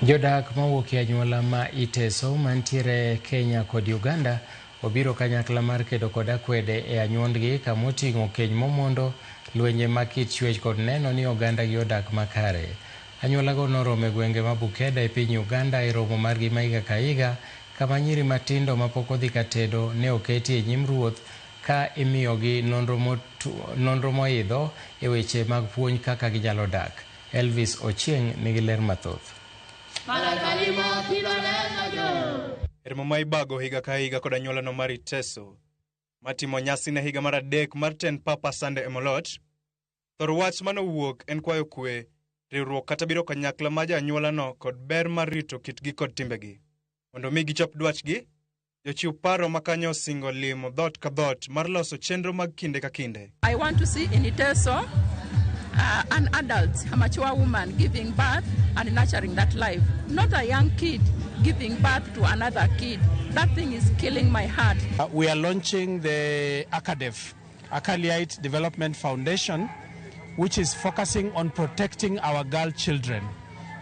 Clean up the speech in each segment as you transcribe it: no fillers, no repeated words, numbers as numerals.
Jodak mawuok e anyuola ma Teso mantiere Kenya kod Uganda obiro kanyakla mar kedo kod akwede e anyuondgi kama oting'o keny momondo, lwenje mag kit chwech kod neno ni oganda gi odak makare. Anyuolago noromo e gwenge ma Bukeda e piny Uganda e romo margi ma higa ka higa, kama nyiri matindo mapok odhi katedo ne oketi e nyim ruoth ka imiyogi nonro moidho e weche mag puonj kaka ginyalo dak. Elvis Ochieng nigi ler mathoth. Romo ma ibago higa ka higa kod anyuolano mar Teso matimo nyasi ne higa mar adek mar 10 Papa Sunday Emolot. Thor wach manowuok en kwayo kwe, riwruok kata biro kanyakla ma anyuolano kod ber mar rito kitgi kod timbegi. Mondo mi gichop dwachgi, jochiw paro makanyo osingo limo dhot ka dhot mar loso chenro mag kinde ka kinde. I want to see in Teso an adult, a mature woman giving birth and nurturing that life, not a young kid giving birth to another kid. That thing is killing my heart. We are launching the ACADEF, Acolyte Development Foundation, which is focusing on protecting our girl children,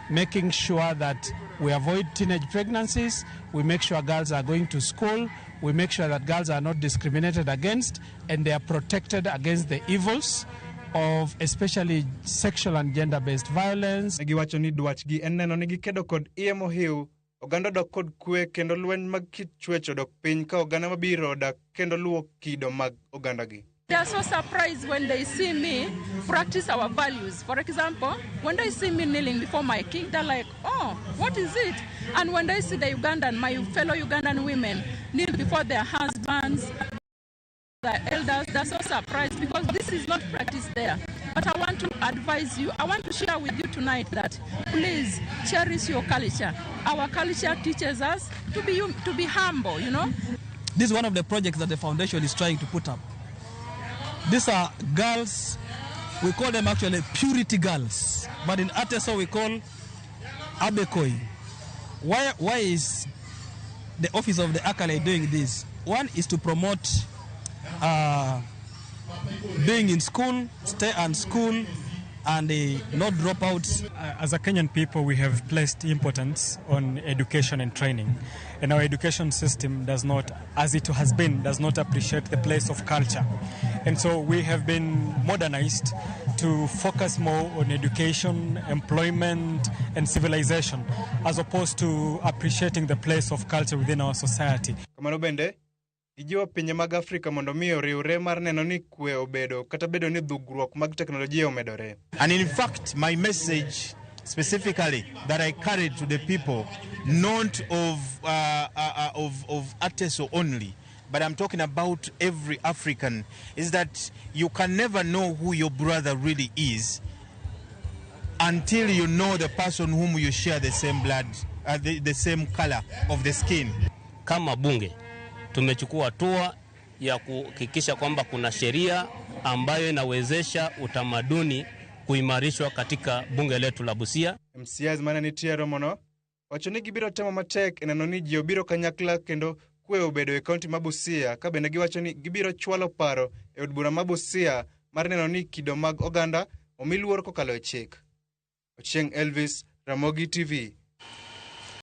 making sure that we avoid teenage pregnancies, we make sure girls are going to school, we make sure that girls are not discriminated against, and they are protected against the evils of especially sexual and gender-based violence. Giwacho ni dwachgi en neno ni gikedo kod iye mohiu, oganda dok kod kwe kendo lweny mag kit chwecho dok piny ka oganda mabiro dak kendo luwo kido mag oganda gi. They are so surprised when they see me practice our values. For example, when they see me kneeling before my king, they're like, oh, what is it? And when they see the Ugandan, my fellow Ugandan women kneel before their husbands, the elders, they're so surprised because this is not practiced there. But I want to advise you, I want to share with you tonight that please cherish your culture. Our culture teaches us to be humble, you know. This is one of the projects that the foundation is trying to put up. These are girls, we call them actually purity girls, but in Teso we call abekoi. Why is the office of the Acolyte doing this? One is to promote being in school, stay in school, and not drop out. As a Kenyan people, we have placed importance on education and training. And our education system does not, as it has been, does not appreciate the place of culture. And so we have been modernized to focus more on education, employment, and civilization, as opposed to appreciating the place of culture within our society. Ijiwo pinje mag Afrika mondo miyo riwre mar neno ni kwe obedo kata bedo ni dhugruok mag teknolojia omedore. And in fact, my message specifically that I carried to the people, not of Teso only, but I'm talking about every African, is that you can never know who your brother really is until you know the person whom you share the same blood, the same color of the skin. Kama bunge tumechukua hatua ya kuhakikisha kwamba kuna sheria ambayo inawezesha utamaduni kuimarishwa katika bunge letu la Busia. MCAs mananitia romono wacho ni gibiro temo matek eneno ni ji obiro kanyakla kendo kwe obedo e kaunti ma Busia, ka bende giwacho ni gibiro chwalo paro e od bura ma Busia mar neno ni kido mag oganda omi luor kokalo e chik. Ochieng Elvis, Ramogi TV.